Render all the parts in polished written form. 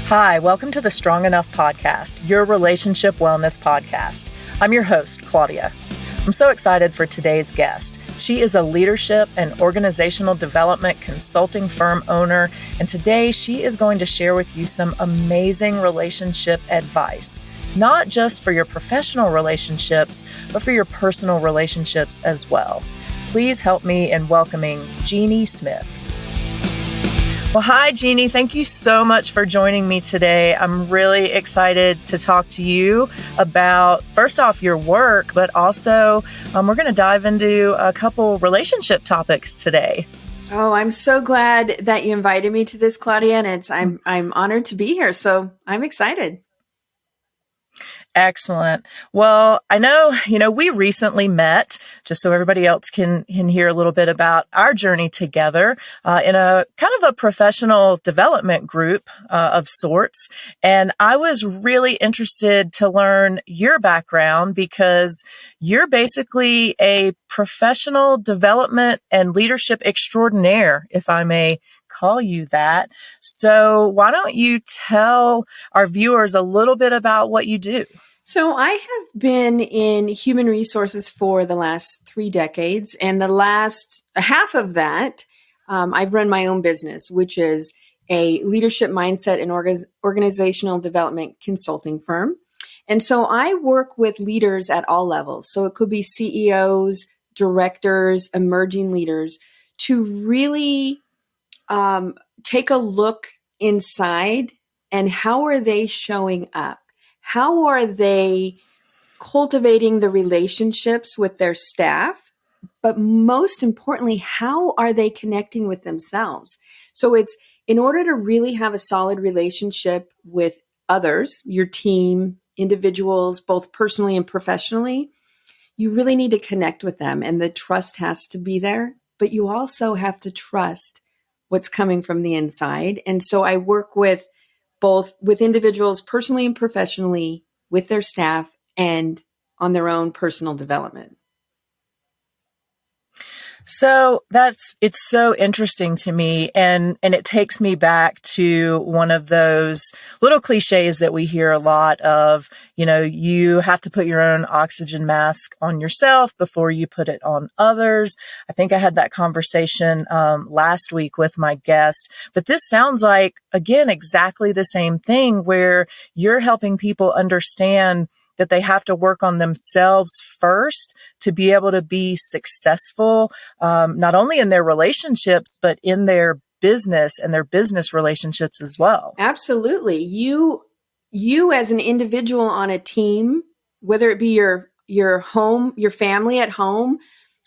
Hi, welcome to the Strong Enough Podcast, your relationship wellness podcast. I'm your host, Claudia. I'm so excited for today's guest. She is a leadership and organizational development consulting firm owner, and today she is going to share with you some amazing relationship advice, not just for your professional relationships, but for your personal relationships as well. Please help me in welcoming Jeannie Smith. Well, hi, Jeannie. Thank you so much for joining me today. I'm really excited to talk to you about, first off, your work, but also we're going to dive into a couple relationship topics today. Oh, I'm so glad that you invited me to this, Claudia, and I'm honored to be here. So I'm excited. Excellent. Well, I know, we recently met, just so everybody else can hear a little bit about our journey together in a kind of a professional development group of sorts. And I was really interested to learn your background because you're basically a professional development and leadership extraordinaire, if I may call you that. So why don't you tell our viewers a little bit about what you do? So I have been in human resources for the last 3 decades, and the last half of that, I've run my own business, which is a leadership mindset and organizational development consulting firm. And so I work with leaders at all levels. So it could be CEOs, directors, emerging leaders to really take a look inside and how are they showing up? How are they cultivating the relationships with their staff? But most importantly, how are they connecting with themselves? So it's in order to really have a solid relationship with others, your team, individuals, both personally and professionally, you really need to connect with them and the trust has to be there. But you also have to trust what's coming from the inside. And so I work with both with individuals personally and professionally, with their staff, and on their own personal development. So it's so interesting to me. And it takes me back to one of those little cliches that we hear a lot of, you have to put your own oxygen mask on yourself before you put it on others. I think I had that conversation last week with my guest, but this sounds like, again, exactly the same thing where you're helping people understand that they have to work on themselves first to be able to be successful, not only in their relationships, but in their business and their business relationships as well. Absolutely. You as an individual on a team, whether it be your home, your family at home,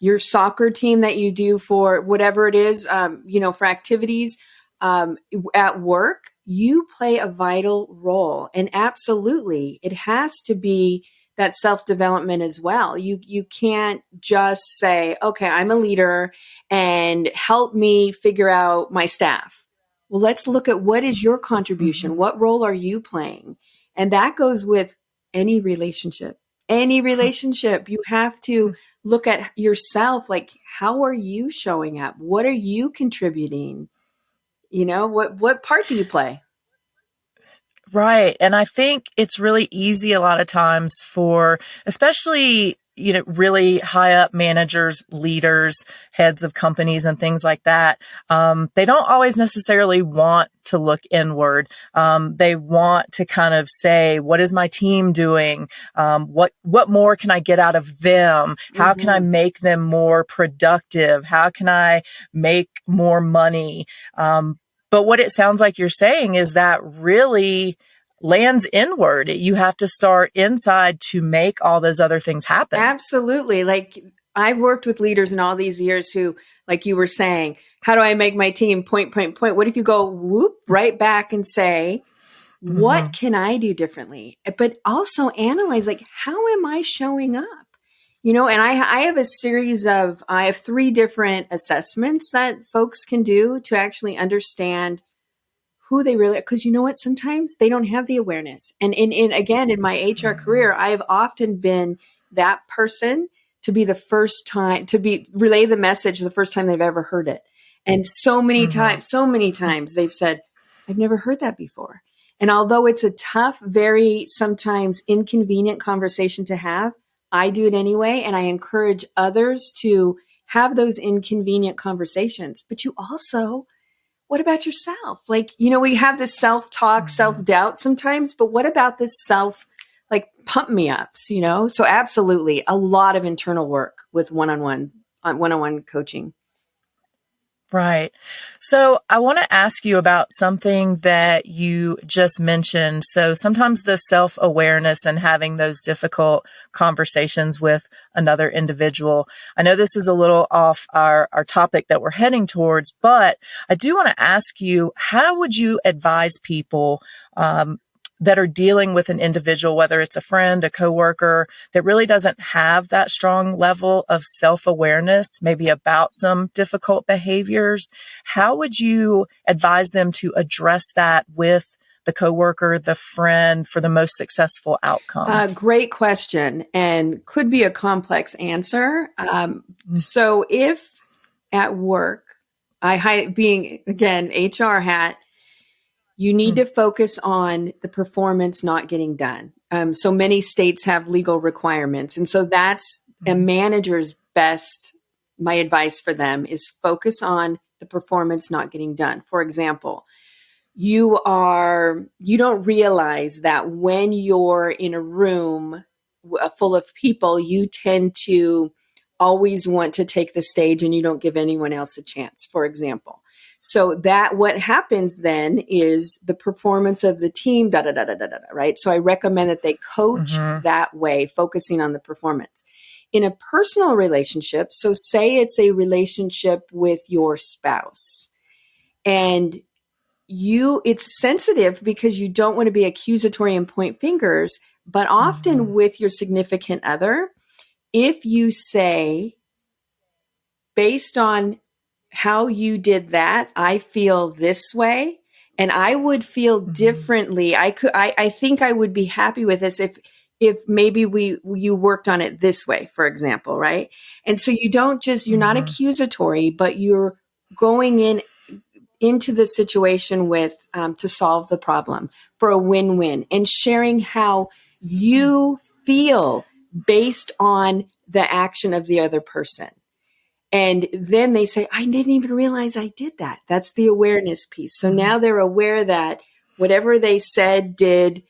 your soccer team that you do for whatever it is, for activities, at work, you play a vital role. And absolutely, it has to be that self-development as well. You can't just say, okay, I'm a leader and help me figure out my staff. Well, let's look at what is your contribution? Mm-hmm. What role are you playing? And that goes with any relationship. Any relationship, you have to look at yourself, like, how are you showing up? What are you contributing? What part do you play? Right. And I think it's really easy a lot of times for, especially, really high up managers, leaders, heads of companies and things like that. They don't always necessarily want to look inward. They want to kind of say, what is my team doing? What more can I get out of them? How can I make them more productive? How can I make more money? But what it sounds like you're saying is that really lands inward. You have to start inside to make all those other things happen. Absolutely. Like, I've worked with leaders in all these years who, like you were saying, how do I make my team point? What if you go whoop right back and say, what can I do differently? But also analyze, like, how am I showing up? And I have I have 3 different assessments that folks can do to actually understand who they really, because you know what, sometimes they don't have the awareness. And in my HR career, I have often been that person to be the first time to relay the message the first time they've ever heard it. And so many times they've said, I've never heard that before. And although it's a tough, very sometimes inconvenient conversation to have, I do it anyway. And I encourage others to have those inconvenient conversations. But you also, what about yourself? Like, we have this self-talk, self-doubt sometimes, but what about this like pump me ups, So absolutely a lot of internal work with one-on-one coaching. Right. So I want to ask you about something that you just mentioned. So sometimes the self-awareness and having those difficult conversations with another individual. I know this is a little off our topic that we're heading towards, but I do want to ask you, how would you advise people, that are dealing with an individual, whether it's a friend, a coworker, that really doesn't have that strong level of self-awareness, maybe about some difficult behaviors? How would you advise them to address that with the coworker, the friend, for the most successful outcome? Great question, and could be a complex answer. So if at work, being again HR hat, you need to focus on the performance not getting done. So many states have legal requirements. And so that's a manager's my advice for them is focus on the performance not getting done. For example, you don't realize that when you're in a room full of people, you tend to always want to take the stage and you don't give anyone else a chance, for example. So that what happens then is the performance of the team, right? So I recommend that they coach that way, focusing on the performance. In a personal relationship, so say it's a relationship with your spouse, and it's sensitive because you don't want to be accusatory and point fingers, but often with your significant other, if you say, based on how you did that, I feel this way, and I would feel differently. I think I would be happy with this if maybe you worked on it this way, for example, right? And so you're not accusatory, but you're going into the situation with to solve the problem for a win-win, and sharing how you feel based on the action of the other person. And then they say, I didn't even realize I did that. That's the awareness piece. So now they're aware that whatever they said, did,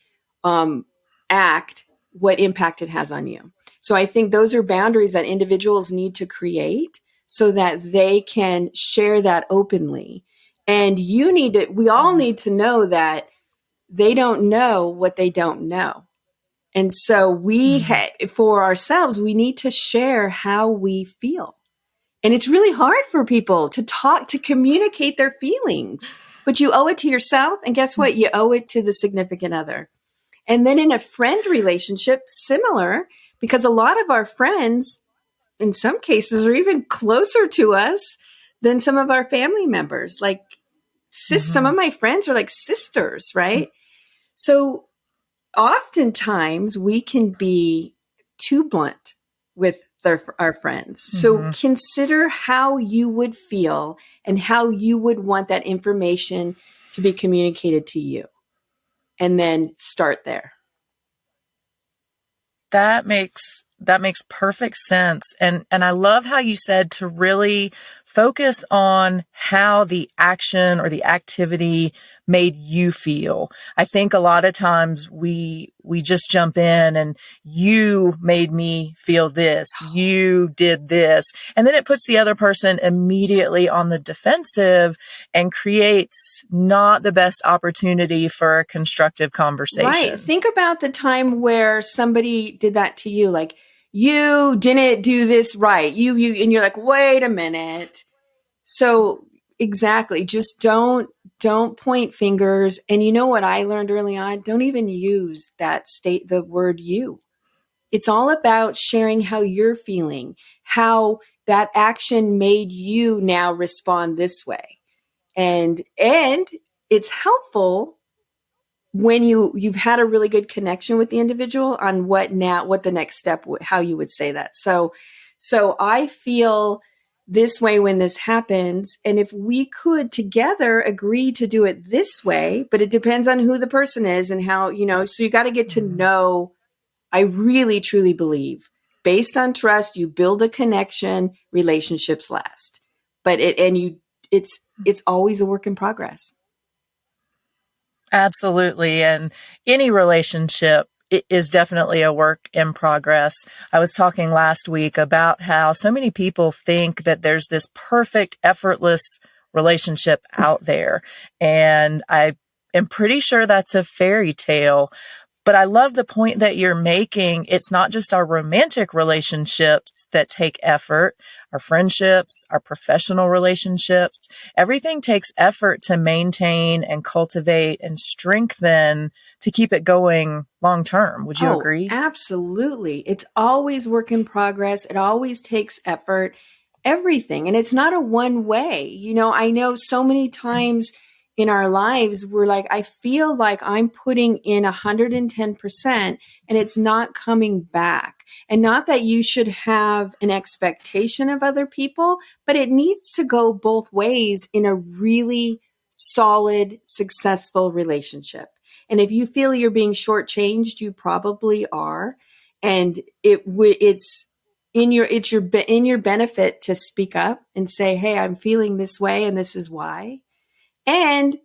act, what impact it has on you. So I think those are boundaries that individuals need to create so that they can share that openly. And we all need to know that they don't know what they don't know. And so for ourselves, we need to share how we feel. And it's really hard for people to communicate their feelings, but you owe it to yourself. And guess what? You owe it to the significant other. And then in a friend relationship, similar, because a lot of our friends, in some cases, are even closer to us than some of our family members. Like some of my friends are like sisters, right? So oftentimes we can be too blunt with our friends. So consider how you would feel and how you would want that information to be communicated to you. And then start there. That makes perfect sense. And I love how you said to really focus on how the action or the activity made you feel. I think a lot of times we just jump in and you made me feel this, you did this. And then it puts the other person immediately on the defensive and creates not the best opportunity for a constructive conversation. Right. Think about the time where somebody did that to you, like, you didn't do this right. You, and you're like, wait a minute. So exactly. Just don't point fingers. And you know what I learned early on? Don't even use the word you. It's all about sharing how you're feeling, how that action made you now respond this way. And it's helpful when you've had a really good connection with the individual on what the next step, how you would say that. So I feel this way when this happens. And if we could together agree to do it this way, but it depends on who the person is and how, so you got to get to know. I really, truly believe based on trust, you build a connection, relationships last. But it's always a work in progress. Absolutely. And any relationship is definitely a work in progress. I was talking last week about how so many people think that there's this perfect, effortless relationship out there. And I am pretty sure that's a fairy tale. But I love the point that you're making. It's not just our romantic relationships that take effort, our friendships, our professional relationships. Everything takes effort to maintain and cultivate and strengthen to keep it going long term. Would you agree? Absolutely. It's always work in progress. It always takes effort, everything. And it's not a one way. I know so many times in our lives, we're like, I feel like I'm putting in 110% and it's not coming back. And not that you should have an expectation of other people, but it needs to go both ways in a really solid, successful relationship. And if you feel you're being shortchanged, you probably are. And it's in your benefit to speak up and say, hey, I'm feeling this way and this is why. And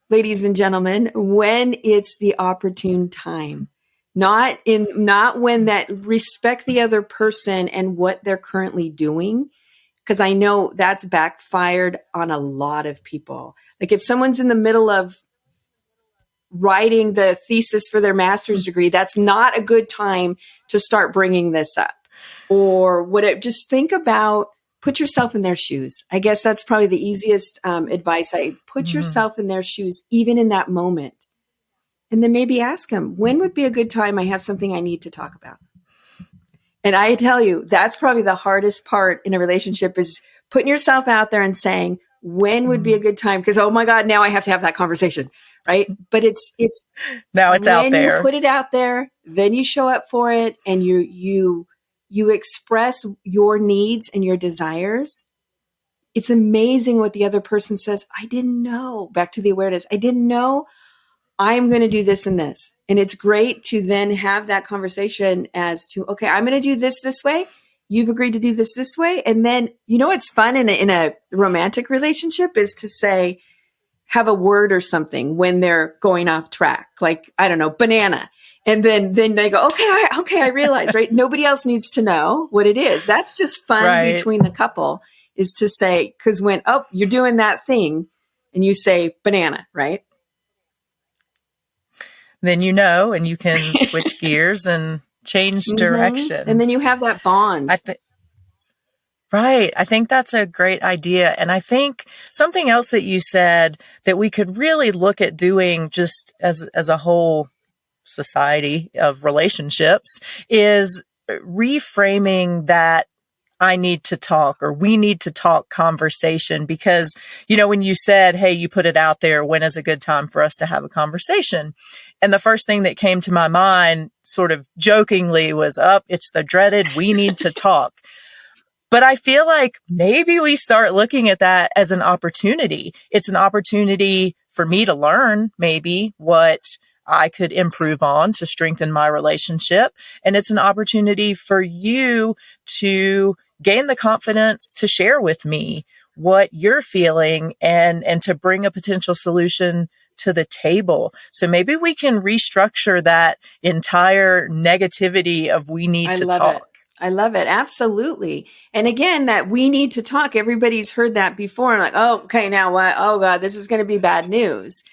ladies and gentlemen, when it's the opportune time, not when that respect the other person and what they're currently doing. Because I know that's backfired on a lot of people. Like if someone's in the middle of writing the thesis for their master's degree, that's not a good time to start bringing this up. Or just think about, put yourself in their shoes. I guess that's probably the easiest advice. Put yourself in their shoes, even in that moment. And then maybe ask them, when would be a good time? I have something I need to talk about. And I tell you, that's probably the hardest part in a relationship is putting yourself out there and saying, when would be a good time? Because, oh my God, now I have to have that conversation. Right. But it's now it's out there. When you put it out there, then you show up for it and you express your needs and your desires. It's amazing what the other person says. I didn't know. Back to the awareness. I didn't know I'm going to do this and this. And it's great to then have that conversation as to, okay, I'm going to do this way. You've agreed to do this way. And then, what's fun in a romantic relationship is to say, have a word or something when they're going off track, like, I don't know, banana. And then they go, okay, I realize, right? Nobody else needs to know what it is. That's just fun between the couple is to say, because when, you're doing that thing and you say banana, right? Then and you can switch gears and change directions. And then you have that bond. Right. I think that's a great idea. And I think something else that you said that we could really look at doing just as a whole society of relationships is reframing that I need to talk or we need to talk conversation. Because, when you said, hey, you put it out there, when is a good time for us to have a conversation? And the first thing that came to my mind sort of jokingly was, it's the dreaded, we need to talk. But I feel like maybe we start looking at that as an opportunity. It's an opportunity for me to learn maybe what I could improve on to strengthen my relationship. And it's an opportunity for you to gain the confidence to share with me what you're feeling and to bring a potential solution to the table. So maybe we can restructure that entire negativity of we need to talk. I love it. Absolutely. And again, that we need to talk. Everybody's heard that before. Like, okay, now what? Oh God, this is going to be bad news.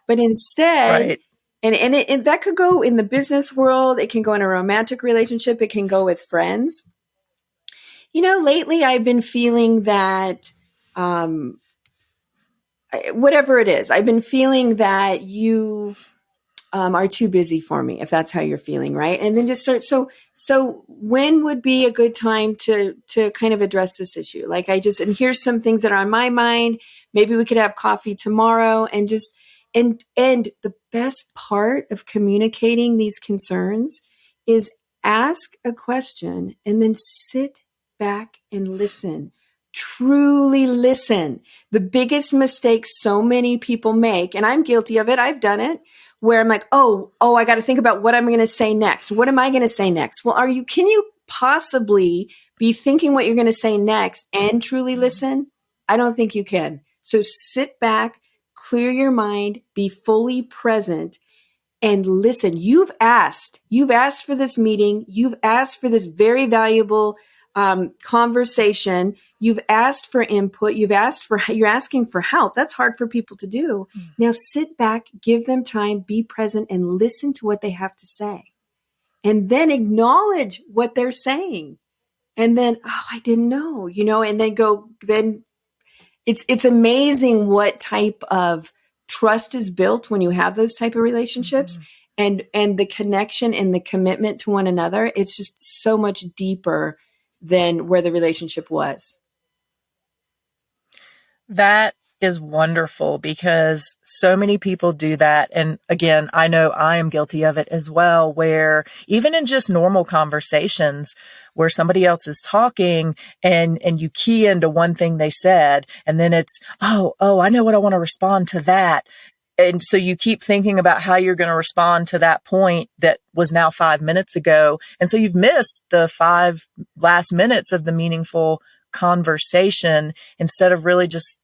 But instead, and that could go in the business world. It can go in a romantic relationship. It can go with friends. Lately I've been feeling that, whatever it is, I've been feeling that you are too busy for me, if that's how you're feeling, right? And then just start. So when would be a good time to kind of address this issue? Like and here's some things that are on my mind. Maybe we could have coffee tomorrow and and the best part of communicating these concerns is ask a question and then sit back and listen. Truly listen. The biggest mistake so many people make, and I'm guilty of it, I've done it, where I'm like, oh, I got to think about what I'm going to say next. What am I going to say next? Well, can you possibly be thinking what you're going to say next and truly listen? I don't think you can. So sit back, clear your mind, be fully present, and listen. You've asked for this meeting. You've asked for this very valuable conversation. You've asked for input. You're asking for help. That's hard for people to do. Now sit back, give them time, be present, and listen to what they have to say. And then acknowledge what they're saying. And then, I didn't know, and then it's amazing what type of trust is built when you have those type of relationships. And the connection and the commitment to one another. It's just so much deeper than where the relationship was. That is wonderful because so many people do that. And again, I know I am guilty of it as well, where even in just normal conversations where somebody else is talking and you key into one thing they said, and then it's, oh, I know what I want to respond to that. And so you keep thinking about how you're going to respond to that point that was now 5 minutes ago. And so you've missed the 5 last minutes of the meaningful conversation instead of really just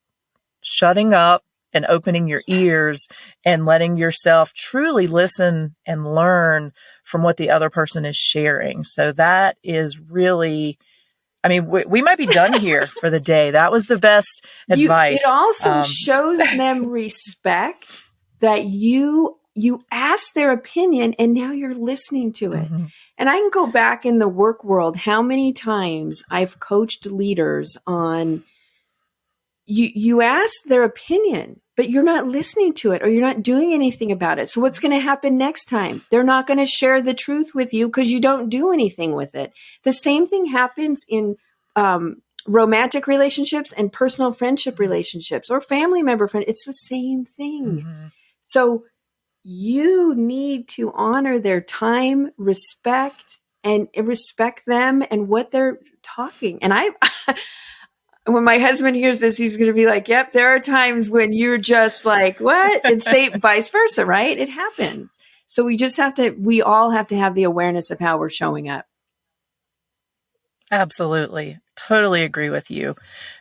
shutting up and opening your ears and letting yourself truly listen and learn from what the other person is sharing. So that is really, I mean, we might be done here for the day. That was the best advice. It also shows them respect that you asked their opinion and now you're listening to it. Mm-hmm. And I can go back in the work world, how many times I've coached leaders on you ask their opinion, but you're not listening to it or you're not doing anything about it. So what's going to happen next time? They're not going to share the truth with you because you don't do anything with it. The same thing happens in romantic relationships and personal friendship relationships or family member friend. It's the same thing. Mm-hmm. So you need to honor their time, respect them and what they're talking. And when my husband hears this, he's going to be like, yep, there are times when you're just like, what? And say vice versa, right? It happens. So we all have to have the awareness of how we're showing up. Absolutely. Totally agree with you.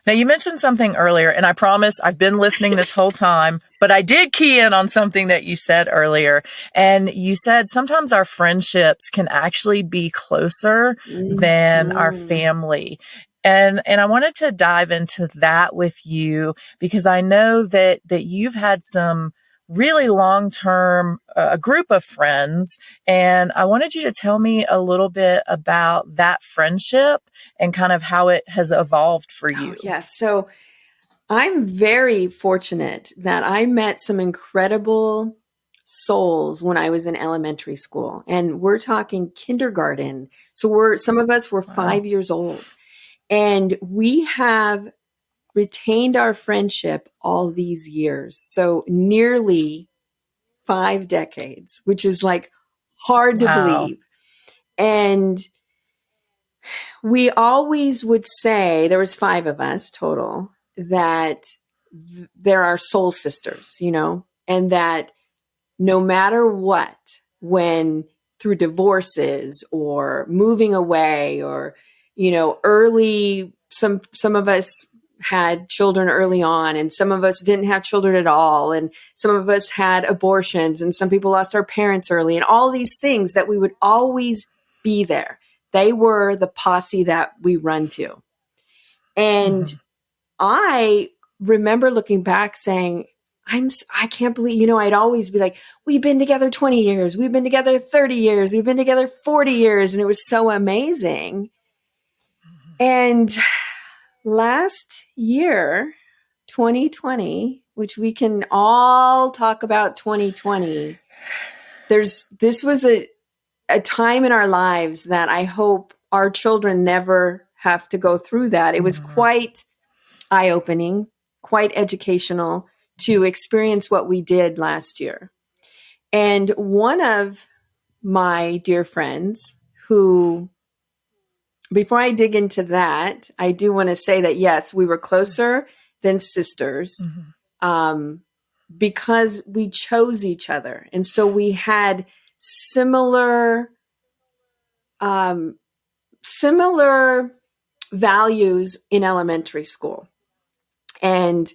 Now, you mentioned something earlier, and I promise I've been listening this whole time, but I did key in on something that you said earlier. And you said sometimes our friendships can actually be closer than our family. And I wanted to dive into that with you because I know that you've had some really long-term, a group of friends. And I wanted you to tell me a little bit about that friendship and kind of how it has evolved for you. Yes. So I'm very fortunate that I met some incredible souls when I was in elementary school. And we're talking kindergarten. So some of us were 5 years old. And we have retained our friendship all these years. So nearly 5 decades, which is like hard to believe. And we always would say, there was 5 of us total, that there are soul sisters, and that no matter what, when through divorces or moving away or, early, some of us had children early on and some of us didn't have children at all. And some of us had abortions and some people lost our parents early and all these things that we would always be there. They were the posse that we run to. And I remember looking back saying, I can't believe, I'd always be like, we've been together 20 years. We've been together 30 years. We've been together 40 years. And it was so amazing. And last year, 2020, which we can all talk about 2020, this was a time in our lives that I hope our children never have to go through that. It was quite eye-opening, quite educational to experience what we did last year. And one of my dear friends who before I dig into that, I do want to say that, yes, we were closer than sisters, because we chose each other. And so we had similar, similar values in elementary school. And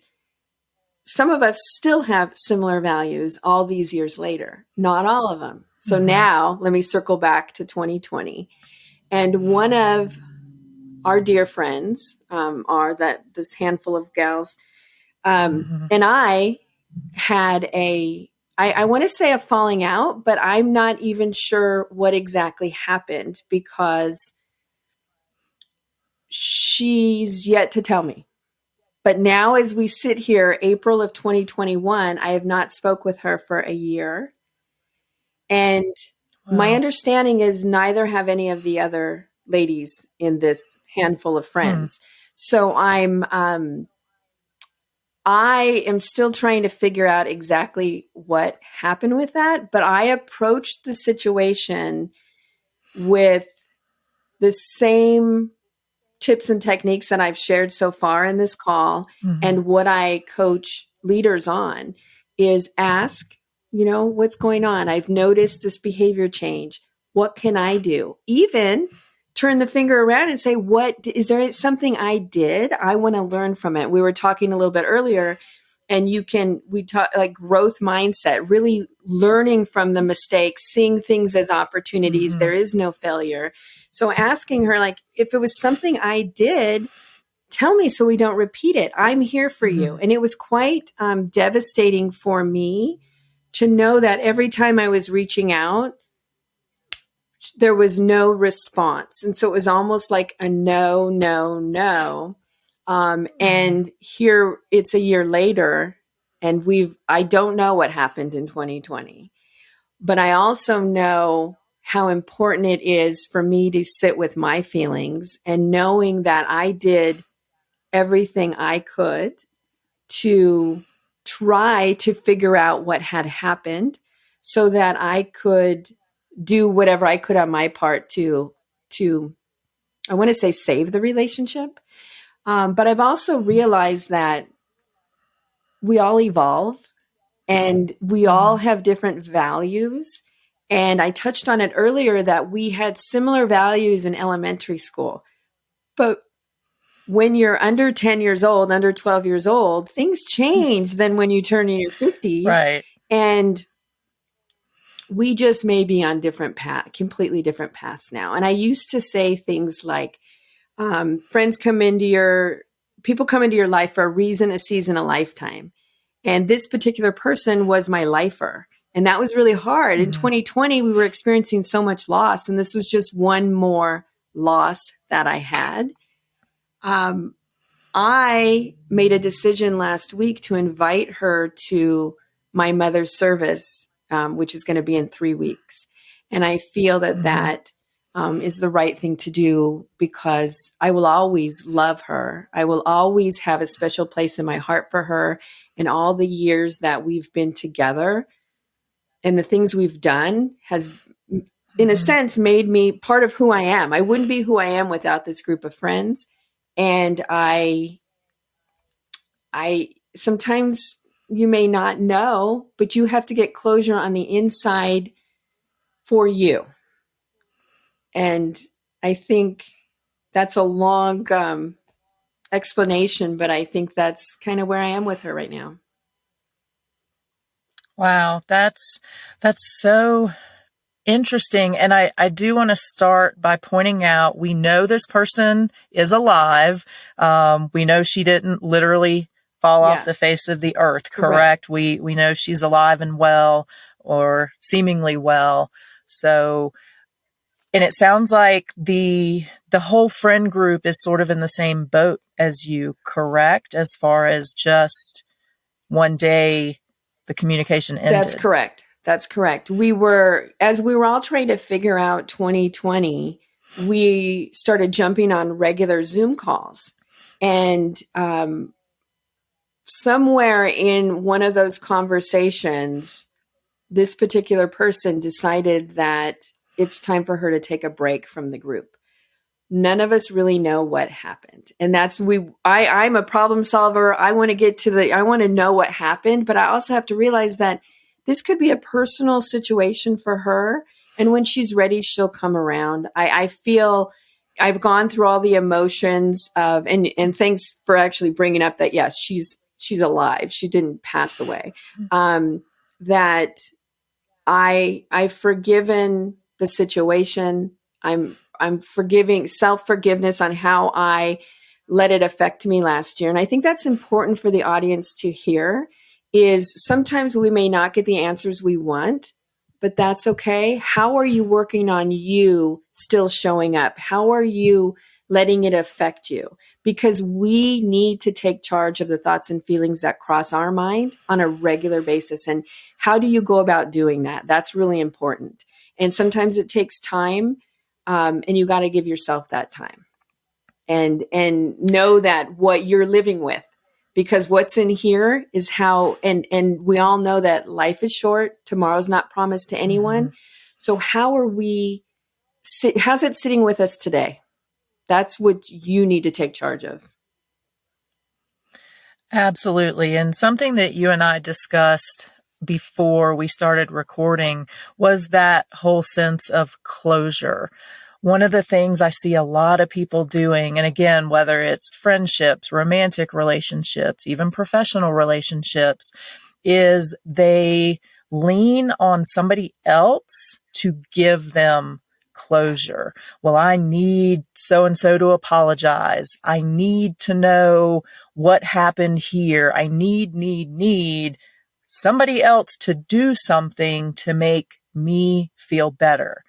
some of us still have similar values all these years later, not all of them. So now let me circle back to 2020. And one of our dear friends, are this handful of gals, and I had I want to say a falling out, but I'm not even sure what exactly happened because she's yet to tell me. But now as we sit here, April of 2021, I have not spoke with her for a year. And my understanding is neither have any of the other ladies in this handful of friends. So I am still trying to figure out exactly what happened with that, but I approached the situation with the same tips and techniques that I've shared so far in this call. And what I coach leaders on is ask, what's going on? I've noticed this behavior change. What can I do? Even turn the finger around and say, is there something I did? I want to learn from it. We were talking a little bit earlier, and we talk like growth mindset, really learning from the mistakes, seeing things as opportunities. There is no failure. So asking her, like, if it was something I did, tell me so we don't repeat it. I'm here for you. And it was quite devastating for me to know that every time I was reaching out, there was no response. And so it was almost like a no, no, no. And here it's a year later, and I don't know what happened in 2020, but I also know how important it is for me to sit with my feelings and knowing that I did everything I could to try to figure out what had happened so that I could do whatever I could on my part to I want to say save the relationship. But I've also realized that we all evolve and we all have different values. And I touched on it earlier that we had similar values in elementary school. But when you're under 10 years old, under 12 years old, things change than when you turn in your 50s. Right. And we just may be on completely different paths now. And I used to say things like, people come into your life for a reason, a season, a lifetime. And this particular person was my lifer. And that was really hard. In 2020, we were experiencing so much loss. And this was just one more loss that I had. I made a decision last week to invite her to my mother's service, which is going to be in 3 weeks. And I feel that is the right thing to do because I will always love her. I will always have a special place in my heart for her and all the years that we've been together. And the things we've done has, in a sense, made me part of who I am. I wouldn't be who I am without this group of friends. And I sometimes you may not know, but you have to get closure on the inside for you. And I think that's a long explanation, but I think that's kind of where I am with her right now. Wow, that's so interesting. And I do want to start by pointing out, we know this person is alive. We know she didn't literally fall off the face of the earth, correct? We know she's alive and well, or seemingly well. So, and it sounds like the whole friend group is sort of in the same boat as you, correct? As far as just one day the communication ended. That's correct. As we were all trying to figure out 2020, we started jumping on regular Zoom calls. And somewhere in one of those conversations, this particular person decided that it's time for her to take a break from the group. none of us really know what happened. And I'm a problem solver. I want to know what happened, but I also have to realize that this could be a personal situation for her. And when she's ready, she'll come around. I feel I've gone through all the emotions of, and thanks for actually bringing up that, yes, she's alive. She didn't pass away. That I've forgiven the situation. I'm forgiving, self-forgiveness on how I let it affect me last year. And I think that's important for the audience to hear, is sometimes we may not get the answers we want, but that's okay. How are you working on you still showing up? How are you letting it affect you? Because we need to take charge of the thoughts and feelings that cross our mind on a regular basis. And how do you go about doing that? That's really important. And sometimes it takes time, and you got to give yourself that time and know that what you're living with, because what's in here is how, and we all know that life is short. Tomorrow's not promised to anyone. So how are how's it sitting with us today? That's what you need to take charge of. Absolutely. And something that you and I discussed before we started recording was that whole sense of closure. One of the things I see a lot of people doing, and again, whether it's friendships, romantic relationships, even professional relationships, is they lean on somebody else to give them closure. Well, I need so-and-so to apologize. I need to know what happened here. I need somebody else to do something to make me feel better.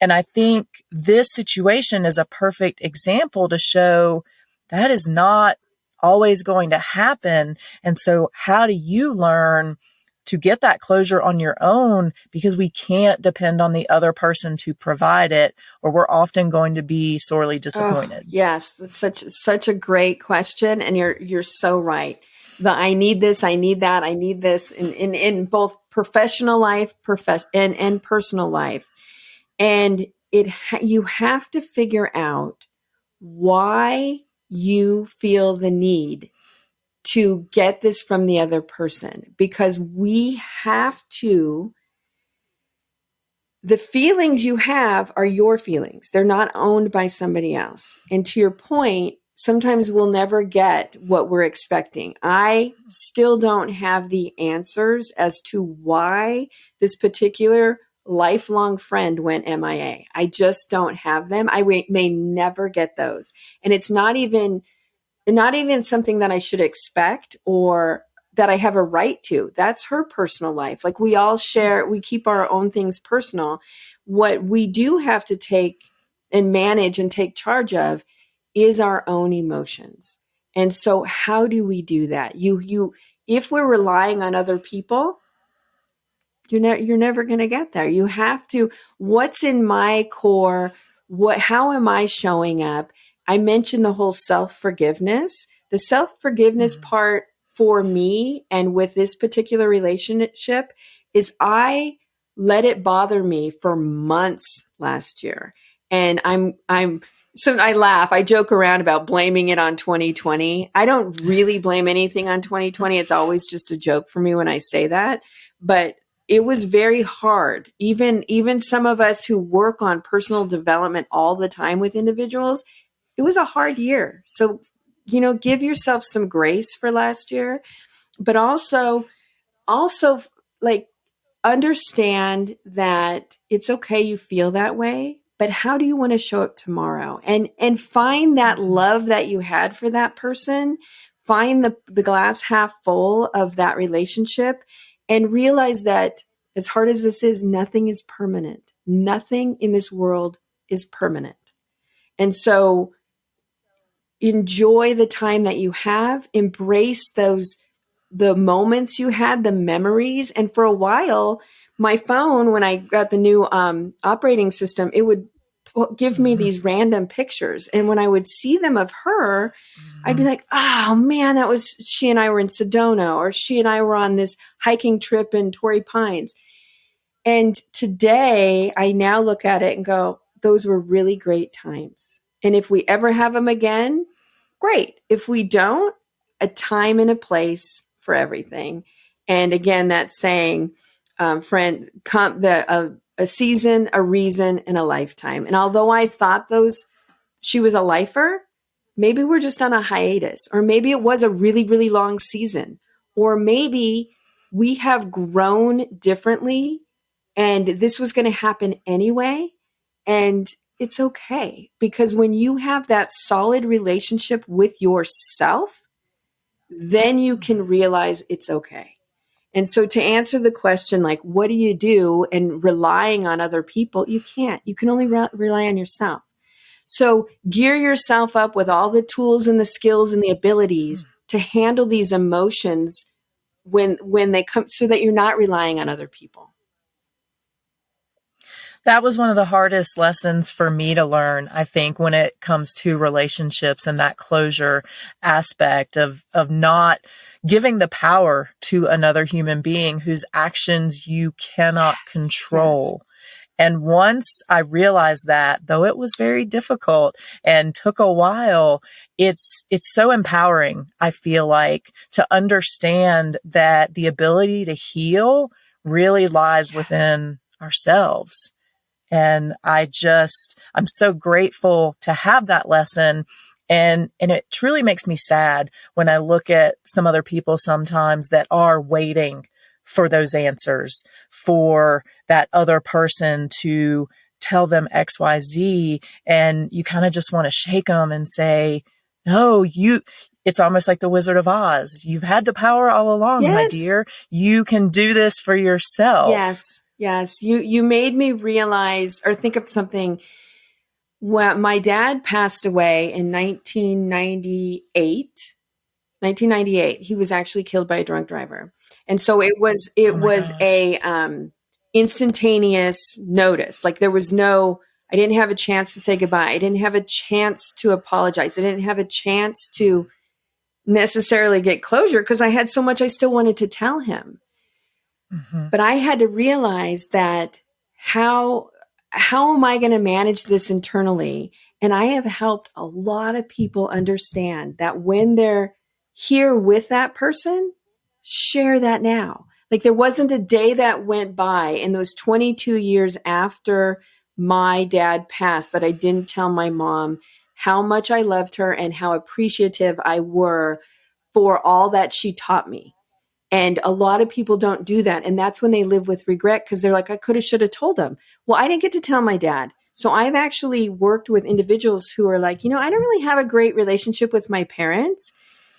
And I think this situation is a perfect example to show that is not always going to happen. And so how do you learn to get that closure on your own? Because we can't depend on the other person to provide it, or we're often going to be sorely disappointed. Oh, yes, that's such a great question. And you're so right. I need this, I need that, I need this in both professional life, and personal life. And you have to figure out why you feel the need to get this from the other person, because the feelings you have are your feelings. They're not owned by somebody else. And to your point, sometimes we'll never get what we're expecting. I still don't have the answers as to why this particular lifelong friend went MIA. I just don't have them. I may never get those. And it's not even something that I should expect or that I have a right to. That's her personal life. Like, we all share, we keep our own things personal. What we do have to take and manage and take charge of is our own emotions. And so how do we do that? If we're relying on other people, you're never going to get there. You have to, what's in my core? How am I showing up? I mentioned the whole self-forgiveness. The self-forgiveness part for me and with this particular relationship is I let it bother me for months last year. And so I laugh. I joke around about blaming it on 2020. I don't really blame anything on 2020. It's always just a joke for me when I say that. But it was very hard. Even some of us who work on personal development all the time with individuals, it was a hard year. So, give yourself some grace for last year, but also like, understand that it's okay you feel that way, but how do you want to show up tomorrow? And find that love that you had for that person. Find the glass half full of that relationship, and realize that, as hard as this is, nothing is permanent. Nothing in this world is permanent. And so enjoy the time that you have, embrace the moments you had, the memories. And for a while, my phone, when I got the new operating system, it would give me these random pictures. And when I would see them of her, I'd be like, oh man, she and I were in Sedona, or she and I were on this hiking trip in Torrey Pines. And today I now look at it and go, those were really great times. And if we ever have them again, great. If we don't, a time and a place for everything. And again, that saying, a season, a reason, and a lifetime. And although I thought she was a lifer, maybe we're just on a hiatus, or maybe it was a really, really long season, or maybe we have grown differently and this was going to happen anyway. And it's okay, because when you have that solid relationship with yourself, then you can realize it's okay. And so to answer the question, like, what do you do and relying on other people, you can't. You can only rely on yourself. So gear yourself up with all the tools and the skills and the abilities to handle these emotions when they come, so that you're not relying on other people. That was one of the hardest lessons for me to learn, I think, when it comes to relationships and that closure aspect of not giving the power to another human being whose actions you cannot control. Yes. And once I realized that, though it was very difficult and took a while, it's so empowering, I feel like, to understand that the ability to heal really lies within ourselves. And I'm so grateful to have that lesson. And it truly makes me sad when I look at some other people sometimes that are waiting for those answers, for that other person to tell them XYZ. And you kind of just want to shake them and say, no, it's almost like the Wizard of Oz. You've had the power all along, yes, my dear. You can do this for yourself. Yes. Yes. You made me realize or think of something. When my dad passed away in 1998, he was actually killed by a drunk driver. And so it was a instantaneous notice. Like I didn't have a chance to say goodbye. I didn't have a chance to apologize. I didn't have a chance to necessarily get closure because I had so much I still wanted to tell him. Mm-hmm. But I had to realize that how am I going to manage this internally? And I have helped a lot of people understand that when they're here with that person, share that now. Like there wasn't a day that went by in those 22 years after my dad passed that I didn't tell my mom how much I loved her and how appreciative I were for all that she taught me. And a lot of people don't do that. And that's when they live with regret because they're like, I could have, should have told them. Well, I didn't get to tell my dad. So I've actually worked with individuals who are like, I don't really have a great relationship with my parents.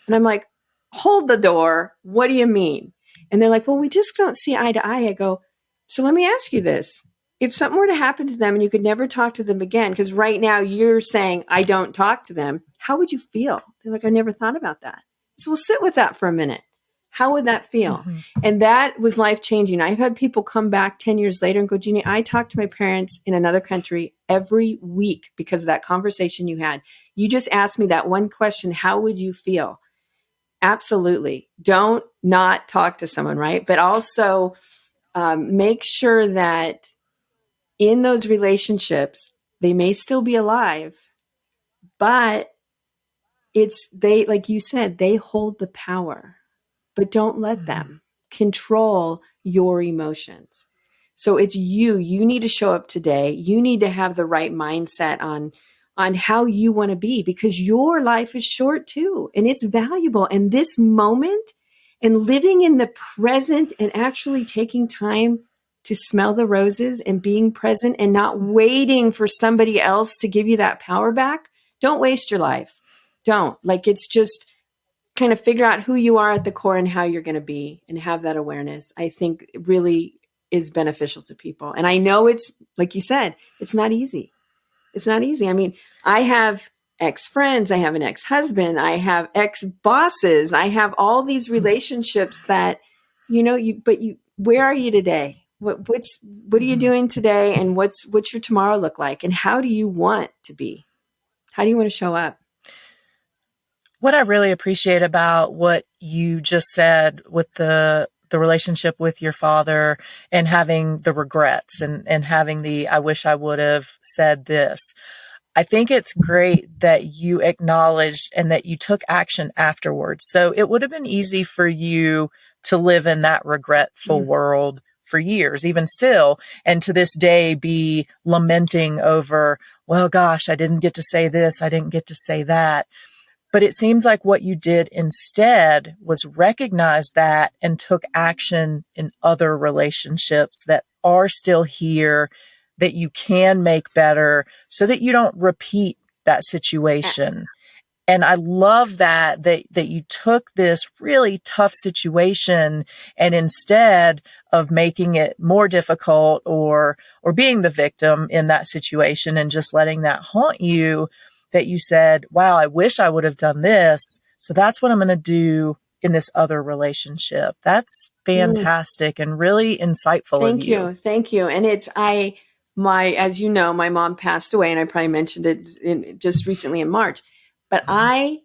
And I'm like, hold the door. What do you mean? And they're like, well, we just don't see eye to eye. I go, so let me ask you this. If something were to happen to them and you could never talk to them again, because right now you're saying, I don't talk to them, how would you feel? They're like, I never thought about that. So we'll sit with that for a minute. How would that feel? Mm-hmm. And that was life-changing. I've had people come back 10 years later and go, Jeannie, I talk to my parents in another country every week because of that conversation you had. You just asked me that one question, how would you feel? Absolutely. Don't not talk to someone, right? But also make sure that in those relationships, they may still be alive, but they, like you said, they hold the power. But don't let them control your emotions. So it's you need to show up today. You need to have the right mindset on how you want to be because your life is short too. And it's valuable. And this moment and living in the present and actually taking time to smell the roses and being present and not waiting for somebody else to give you that power back. Don't waste your life. Don't. Like it's just kind of figure out who you are at the core and how you're going to be and have that awareness, I think really is beneficial to people. And I know it's, like you said, it's not easy. It's not easy. I mean, I have ex-friends, I have an ex-husband, I have ex-bosses, I have all these relationships that, where are you today? What are you doing today? And what's your tomorrow look like? And how do you want to be? How do you want to show up? What I really appreciate about what you just said with the relationship with your father and having the regrets and having I wish I would have said this. I think it's great that you acknowledged and that you took action afterwards. So it would have been easy for you to live in that regretful world for years, even still, and to this day be lamenting over, well, gosh, I didn't get to say this, I didn't get to say that. But it seems like what you did instead was recognize that and took action in other relationships that are still here, that you can make better so that you don't repeat that situation. And I love that you took this really tough situation and instead of making it more difficult or being the victim in that situation and just letting that haunt you, that you said, wow, I wish I would have done this. So that's what I'm going to do in this other relationship. That's fantastic and really insightful of you. Thank you. And as you know, my mom passed away, and I probably mentioned it just recently in March. But I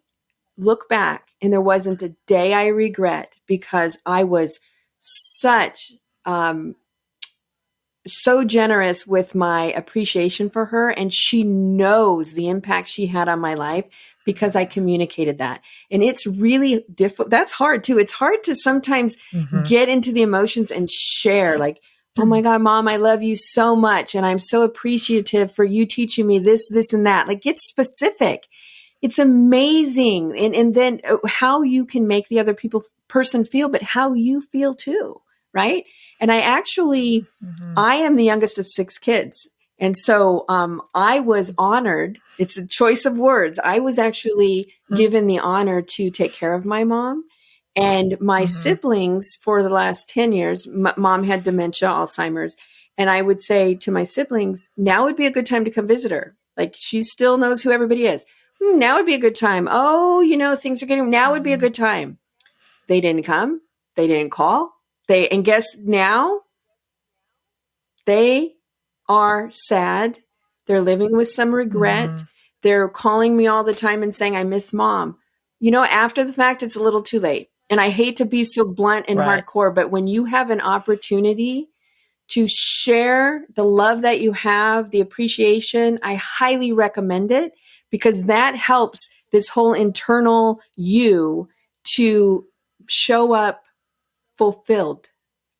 look back, and there wasn't a day I regret, because I was so generous with my appreciation for her, and she knows the impact she had on my life because I communicated that. And it's really difficult. That's hard too. It's hard to sometimes get into the emotions and share, like, oh my God, Mom, I love you so much. And I'm so appreciative for you teaching me this, this, and that. Like, get specific. It's amazing. And then how you can make the other person feel, but how you feel too. Right. And I am the youngest of 6 kids. And so I was honored. It's a choice of words. I was actually given the honor to take care of my mom. And my siblings, for the last 10 years, mom had dementia, Alzheimer's. And I would say to my siblings, now would be a good time to come visit her. Like, she still knows who everybody is. Now would be a good time. Oh, things are getting, now would be a good time. They didn't come. They didn't call. And guess now? They are sad. They're living with some regret. They're calling me all the time and saying, I miss Mom. After the fact, it's a little too late. And I hate to be so blunt and hardcore, but when you have an opportunity to share the love that you have, the appreciation, I highly recommend it, because that helps this whole internal you to show up fulfilled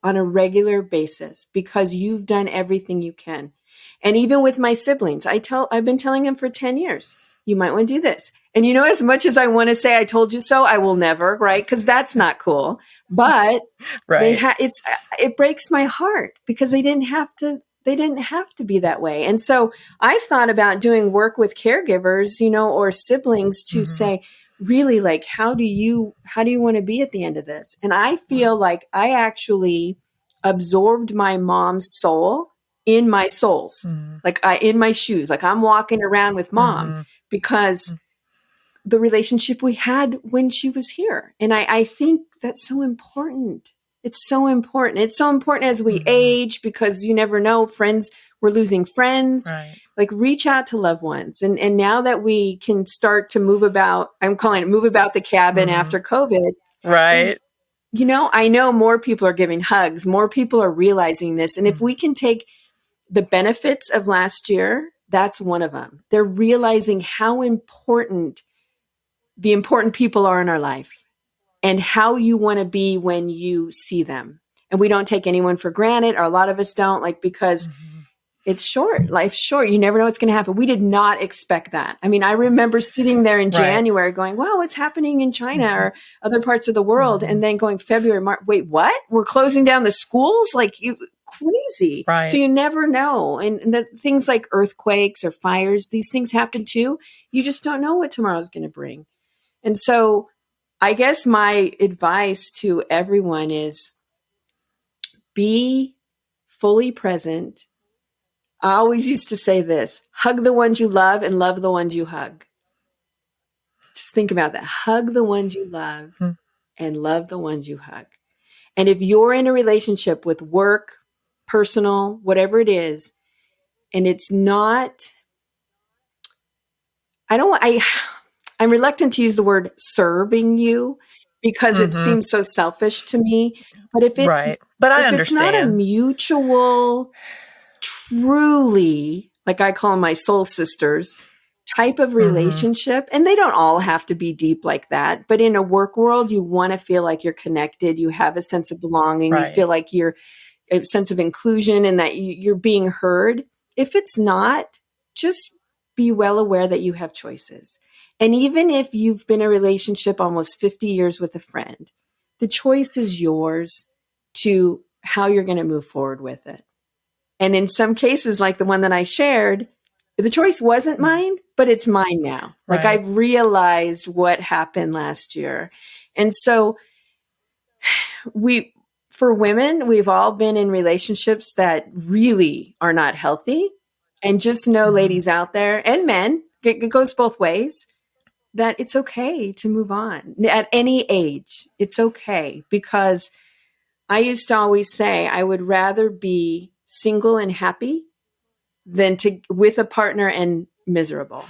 on a regular basis, because you've done everything you can. And even with my siblings, I've been telling them for 10 years, you might want to do this. And as much as I want to say, I told you so, I will never, right? Because that's not cool. But it breaks my heart, because they didn't have to be that way. And so I've thought about doing work with caregivers, or siblings to say, really, like, how do you want to be at the end of this? And I feel like I actually absorbed my mom's soul in my souls, like in my shoes, like I'm walking around with Mom, because the relationship we had when she was here. And I think that's so important. It's so important. It's so important as we age, because you never know, we're losing friends. Right. Like, reach out to loved ones. And now that we can start to move about, I'm calling it move about the cabin after COVID. Right. I know more people are giving hugs. More people are realizing this. And if we can take the benefits of last year, that's one of them. They're realizing how important the important people are in our life, and how you want to be when you see them. And we don't take anyone for granted, or a lot of us don't, because it's short. Life's short. You never know what's going to happen. We did not expect that. I mean, I remember sitting there in January going, wow, what's happening in China or other parts of the world? And then going February, March, wait, what? We're closing down the schools? Crazy. Right. So you never know. And the things like earthquakes or fires, these things happen too. You just don't know what tomorrow's going to bring. And so I guess my advice to everyone is be fully present. I always used to say this: hug the ones you love and love the ones you hug. Just think about that. Hug the ones you love and love the ones you hug. And if you're in a relationship with work, personal, whatever it is, and it's not, I'm reluctant to use the word serving you, because it seems so selfish to me. But if it's not a mutual, truly, like I call them my soul sisters, type of Mm-hmm. relationship, and they don't all have to be deep like that, but in a work world, you want to feel like you're connected, you have a sense of belonging, you Right. feel like you're a sense of inclusion and that you're being heard. If it's not, just be well aware that you have choices. And even if you've been in a relationship almost 50 years with a friend, the choice is yours to how you're going to move forward with it. And in some cases, like the one that I shared, the choice wasn't Mhm. mine, but it's mine now. Like Right. I've realized what happened last year. And so we, for women, we've all been in relationships that really are not healthy. And just know, Mm-hmm. ladies out there and men, it goes both ways, that it's okay to move on at any age. It's okay, because I used to always say I would rather be single and happy than to with a partner and miserable,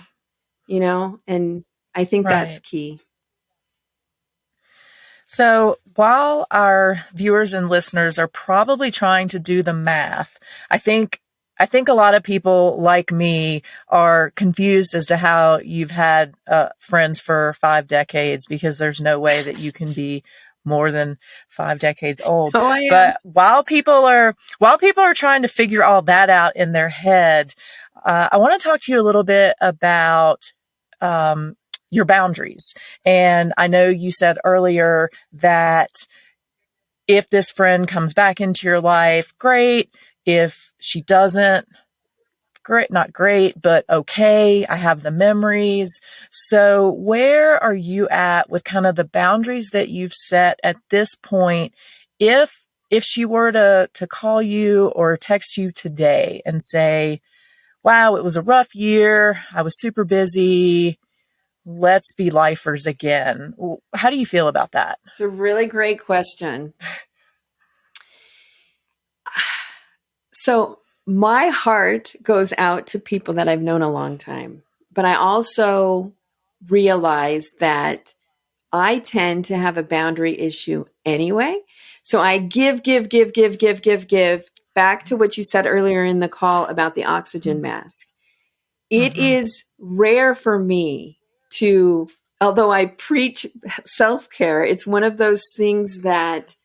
and I think that's Right. key. So while our viewers and listeners are probably trying to do the math, I think I think a lot of people like me are confused as to how you've had friends for 5 decades, because there's no way that you can be more than 5 decades old. Oh, I am. But while people are trying to figure all that out in their head, I want to talk to you a little bit about um, your boundaries. And I know you said earlier that if this friend comes back into your life, great. If she doesn't, great, not great, but okay. I have the memories. So where are you at with kind of the boundaries that you've set at this point? If she were to call you or text you today and say, wow, it was a rough year. I was super busy. Let's be lifers again. How do you feel about that? It's a really great question. So my heart goes out to people that I've known a long time, but I also realize that I tend to have a boundary issue anyway. So I give back to what you said earlier in the call about the oxygen mask. It Mm-hmm. is rare for me to, although I preach self care, it's one of those things that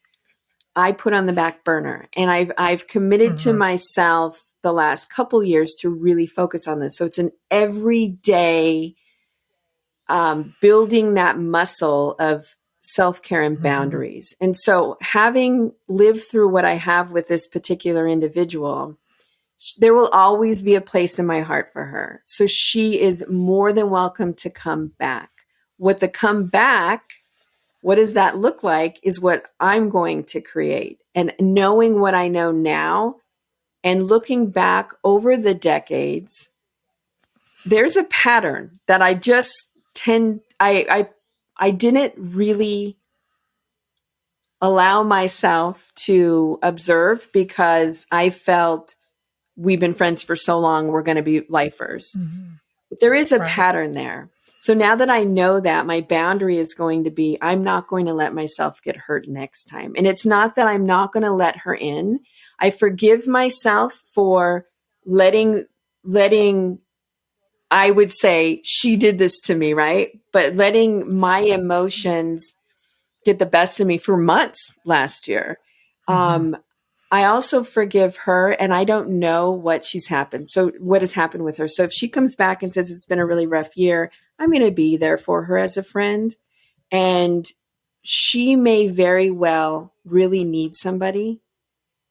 I put on the back burner. And I've committed to Mm-hmm. myself the last couple years to really focus on this. So it's an everyday building that muscle of self care and Mm-hmm. boundaries. And so, having lived through what I have with this particular individual, there will always be a place in my heart for her. So, she is more than welcome to come back. What the come back, what does that look like, is what I'm going to create. And knowing what I know now and looking back over the decades, there's a pattern that I just tend I didn't really allow myself to observe because I felt we've been friends for so long, we're going to be lifers. Mm-hmm. But there is a Right. pattern there. So now that I know that, my boundary is going to be I'm not going to let myself get hurt next time. And it's not that I'm not going to let her in. I forgive myself for letting I would say she did this to me, right? But letting my emotions get the best of me for months last year. Mm-hmm. Um, I also forgive her, and I don't know what she's happened. So, what has happened with her? So, if she comes back and says it's been a really rough year, I'm going to be there for her as a friend. And she may very well really need somebody,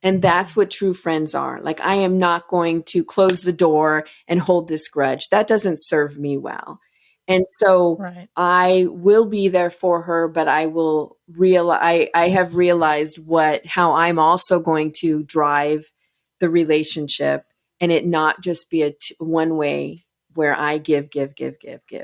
and that's what true friends are. Like, I am not going to close the door and hold this grudge. That doesn't serve me well. And so Right. I will be there for her, but I will I have realized how I'm also going to drive the relationship, and it not just be a one way where I give.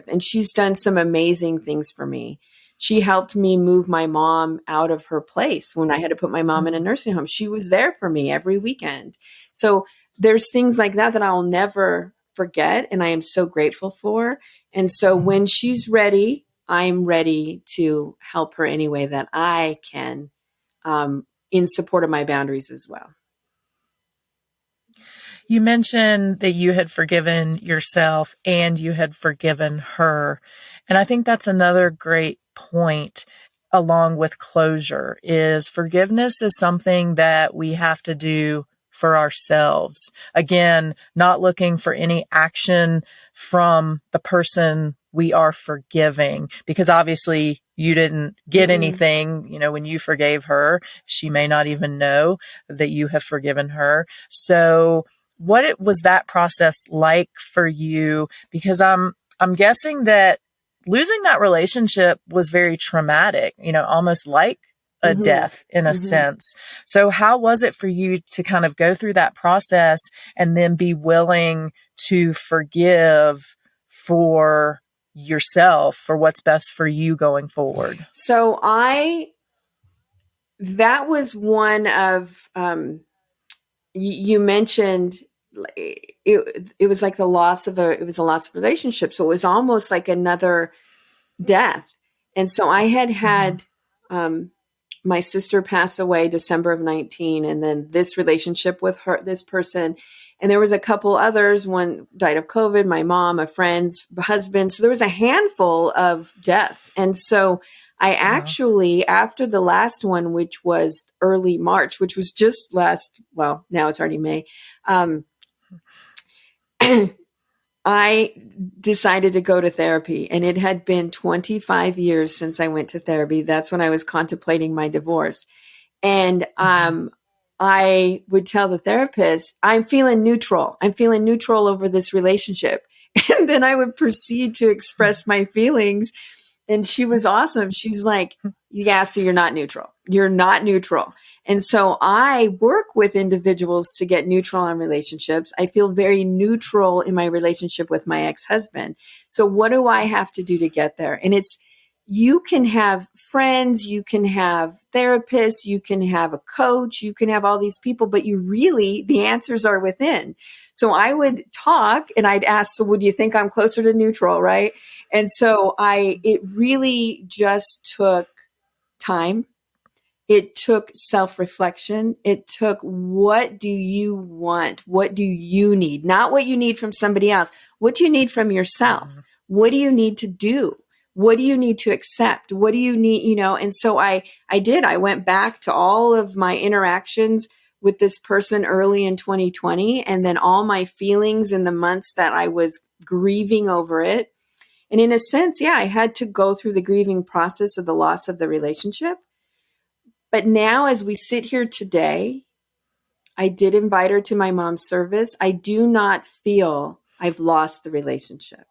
And she's done some amazing things for me. She helped me move my mom out of her place when I had to put my mom in a Mm-hmm. nursing home. She was there for me every weekend. So there's things like that that I'll never forget, and I am so grateful for. And so Mm-hmm. when she's ready, I'm ready to help her any way that I can, in support of my boundaries as well. You mentioned that you had forgiven yourself and you had forgiven her. And I think that's another great point along with closure is forgiveness is something that we have to do for ourselves. Again, not looking for any action from the person we are forgiving, because obviously you didn't get anything, when you forgave her. She may not even know that you have forgiven her. So was that process like for you? Because I'm guessing that losing that relationship was very traumatic, almost like a Mm-hmm. death in a Mm-hmm. sense. So how was it for you to kind of go through that process and then be willing to forgive for yourself, for what's best for you going forward? So that was one of, you mentioned it was like it was a loss of relationship. So it was almost like another death. And so I Mm-hmm. had, my sister passed away December of 19, and then this relationship with this person. And there was a couple others. One died of COVID, my mom, a friend's husband. So there was a handful of deaths. And so I Wow. actually, after the last one, which was early March, which was just well, now it's already May. Um, I decided to go to therapy, and it had been 25 years since I went to therapy. That's when I was contemplating my divorce. And Mm-hmm. I would tell the therapist, I'm feeling neutral. I'm feeling neutral over this relationship. And then I would proceed to express my feelings. And she was awesome. She's like, yeah, so you're not neutral. You're not neutral. And so I work with individuals to get neutral on relationships. I feel very neutral in my relationship with my ex-husband. So what do I have to do to get there? And you can have friends, you can have therapists, you can have a coach, you can have all these people, but the answers are within. So I would talk and I'd ask, so would you think I'm closer to neutral, right? And so it really just took time. It took self-reflection. It took, what do you want? What do you need? Not what you need from somebody else. What do you need from yourself? Mm-hmm. What do you need to do? What do you need to accept? What do you need, and so I did. I went back to all of my interactions with this person early in 2020, and then all my feelings in the months that I was grieving over it. And in a sense, yeah, I had to go through the grieving process of the loss of the relationship. But now, as we sit here today, I did invite her to my mom's service. I do not feel I've lost the relationship.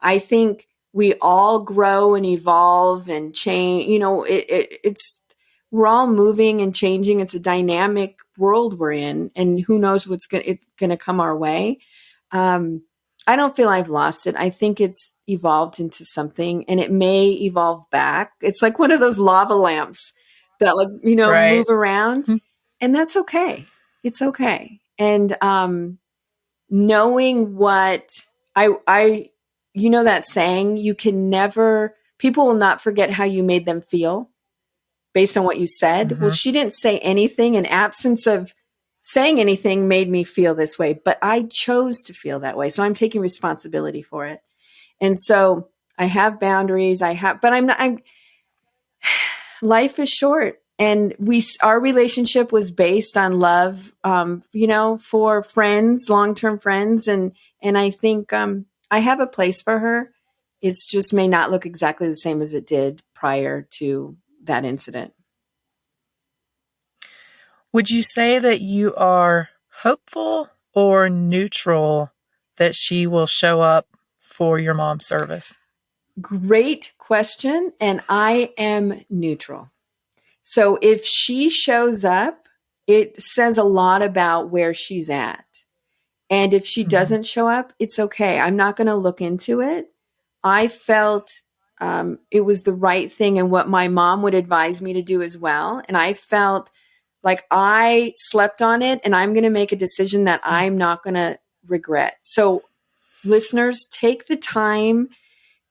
I think we all grow and evolve and change. It's we're all moving and changing. It's a dynamic world we're in, and who knows what's going to come our way. Um, I don't feel I've lost it. I think it's evolved into something, and it may evolve back. It's like one of those lava lamps that, like, Right. move around, and that's okay. It's okay. And knowing what I that saying, people will not forget how you made them feel based on what you said. Well, Mm-hmm. she didn't say anything. In absence of saying anything made me feel this way, but I chose to feel that way. So I'm taking responsibility for it. And so I have boundaries. But life is short, and our relationship was based on love, for friends, long-term friends. And I think, I have a place for her. It's just may not look exactly the same as it did prior to that incident. Would you say that you are hopeful or neutral that she will show up for your mom's service? Great question. And I am neutral. So if she shows up, it says a lot about where she's at. And if she Mm-hmm. doesn't show up, it's okay. I'm not going to look into it. I felt it was the right thing and what my mom would advise me to do as well. And I felt like I slept on it, and I'm going to make a decision that I'm not going to regret. So, listeners, take the time.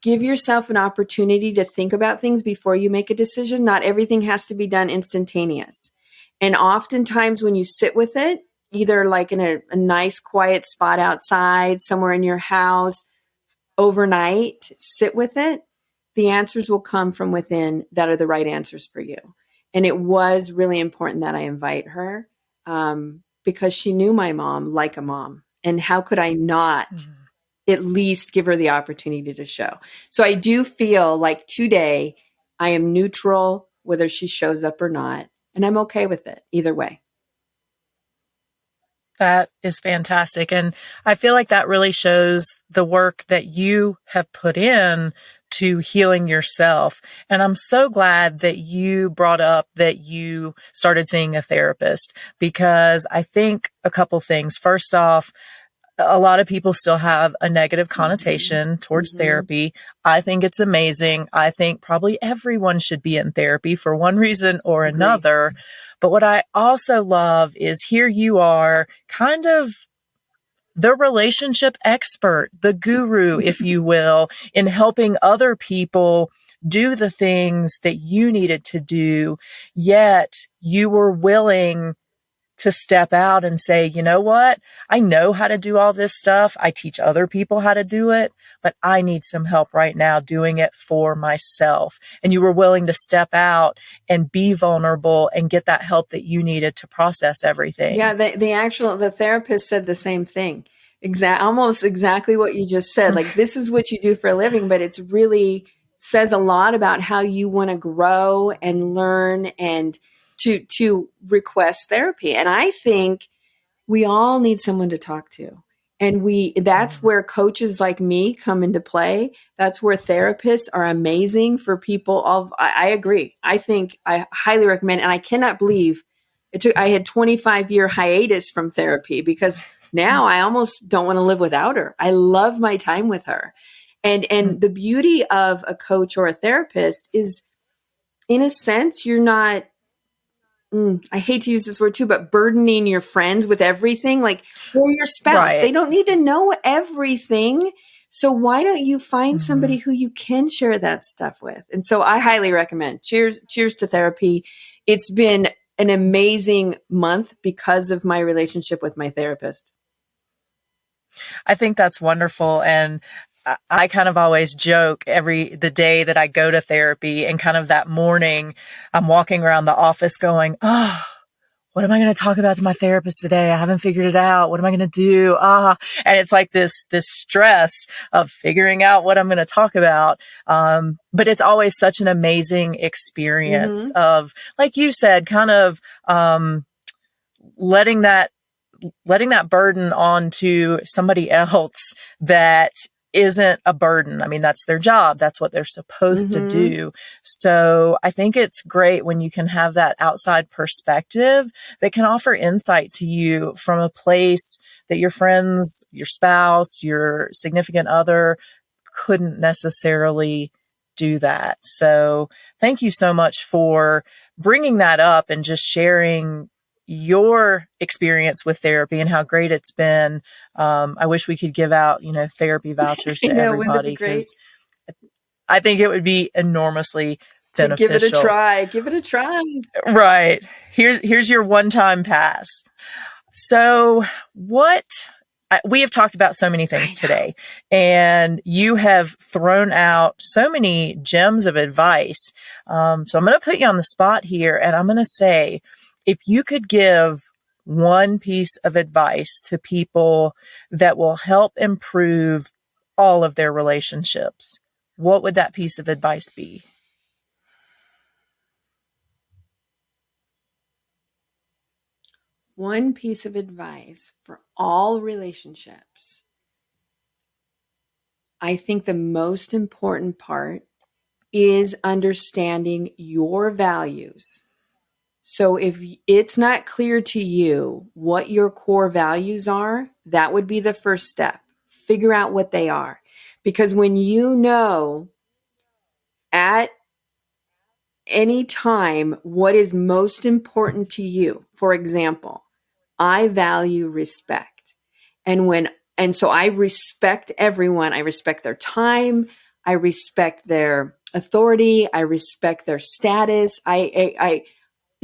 Give yourself an opportunity to think about things before you make a decision. Not everything has to be done instantaneous. And oftentimes when you sit with it, either like in a nice quiet spot outside, somewhere in your house, overnight, sit with it, the answers will come from within that are the right answers for you. And it was really important that I invite her, because she knew my mom like a mom. And how could I not at least give her the opportunity to show? So I do feel like today I am neutral, whether she shows up or not. And I'm okay with it either way. That is fantastic. And I feel like that really shows the work that you have put in to healing yourself. And I'm so glad that you brought up that you started seeing a therapist, because I think a couple things. First off, a lot of people still have a negative connotation towards therapy. I think it's amazing. I think probably everyone should be in therapy for one reason or another. But what I also love is here you are, kind of the relationship expert, the guru, if you will, in helping other people do the things that you needed to do, yet you were willing to step out and say, you know what? I know how to do all this stuff. I teach other people how to do it, but I need some help right now doing it for myself. And you were willing to step out and be vulnerable and get that help that you needed to process everything. Yeah, the therapist said the same thing. Almost exactly what you just said. Like, this is what you do for a living, but it's really says a lot about how you want to grow and learn and to request therapy. And I think we all need someone to talk to. And that's where coaches like me come into play. That's where therapists are amazing for people. I agree. I think I highly recommend, and I cannot believe I had 25-year hiatus from therapy, because now I almost don't want to live without her. I love my time with her. And the beauty of a coach or a therapist is, in a sense, you're not, I hate to use this word too, but burdening your friends with everything, like, or your spouse. Right. They don't need to know everything. So why don't you find somebody who you can share that stuff with? And so I highly recommend. Cheers to therapy. It's been an amazing month because of my relationship with my therapist. I think that's wonderful. And I kind of always joke the day that I go to therapy, and kind of that morning, I'm walking around the office going, oh, what am I going to talk about to my therapist today? I haven't figured it out. What am I going to do? And it's like this stress of figuring out what I'm going to talk about. But it's always such an amazing experience of, like you said, kind of, letting that burden onto somebody else that isn't a burden. I mean, that's their job. That's what they're supposed to do. So I think it's great when you can have that outside perspective that can offer insight to you from a place that your friends, your spouse, your significant other couldn't necessarily do that. So thank you so much for bringing that up and just sharing your experience with therapy and how great it's been. I wish we could give out, therapy vouchers to everybody, because I think it would be enormously beneficial. Give it a try. Right. Here's your one-time pass. So we have talked about so many things today, and you have thrown out so many gems of advice. So I'm going to put you on the spot here, and I'm going to say, if you could give one piece of advice to people that will help improve all of their relationships, what would that piece of advice be? One piece of advice for all relationships. I think the most important part is understanding your values. So if it's not clear to you what your core values are, that would be the first step. Figure out what they are. Because when you know at any time what is most important to you, for example, I value respect. And so I respect everyone. I respect their time. I respect their authority. I respect their status.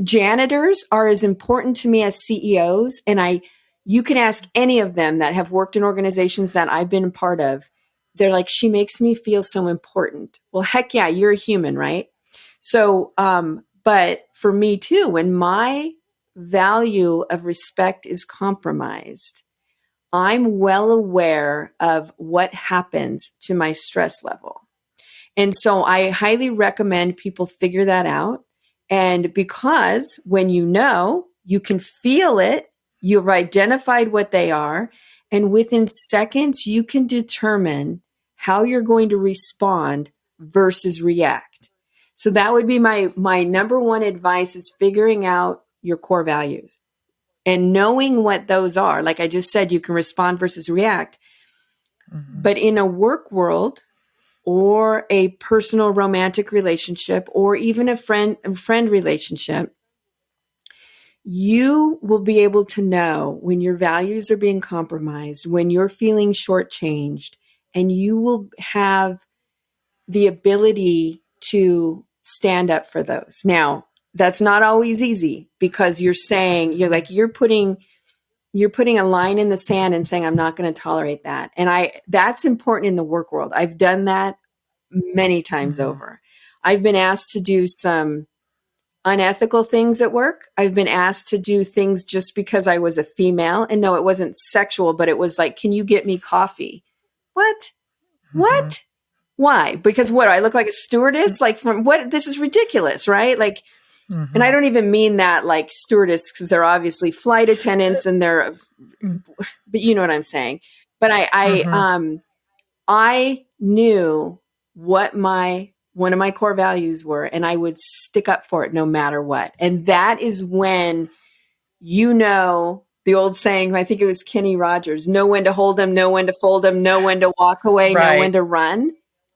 janitors are as important to me as CEOs. And you can ask any of them that have worked in organizations that I've been a part of. They're like, she makes me feel so important. Well, heck yeah, you're a human, right? So, but for me too, when my value of respect is compromised, I'm well aware of what happens to my stress level. And so I highly recommend people figure that out. And because when you know, you can feel it, you've identified what they are, and within seconds, you can determine how you're going to respond versus react. So that would be my number one advice is figuring out your core values and knowing what those are. Like I just said, you can respond versus react. Mm-hmm. But in a work world, or a personal romantic relationship, or even a friend relationship, you will be able to know when your values are being compromised, when you're feeling shortchanged, and you will have the ability to stand up for those. Now, that's not always easy because you're putting a line in the sand and saying, I'm not going to tolerate that. And that's important in the work world. I've done that many times over. I've been asked to do some unethical things at work. I've been asked to do things just because I was a female. And no, it wasn't sexual, but it was like, can you get me coffee? What? What? Why? Because what? I look like a stewardess? Like from what? This is ridiculous, right? Like, and I don't even mean that like stewardess because they're obviously flight attendants and but you know what I'm saying. But I knew what one of my core values were, and I would stick up for it no matter what. And that is when, the old saying, I think it was Kenny Rogers, know when to hold them, know when to fold them, know when to walk away, know when to run.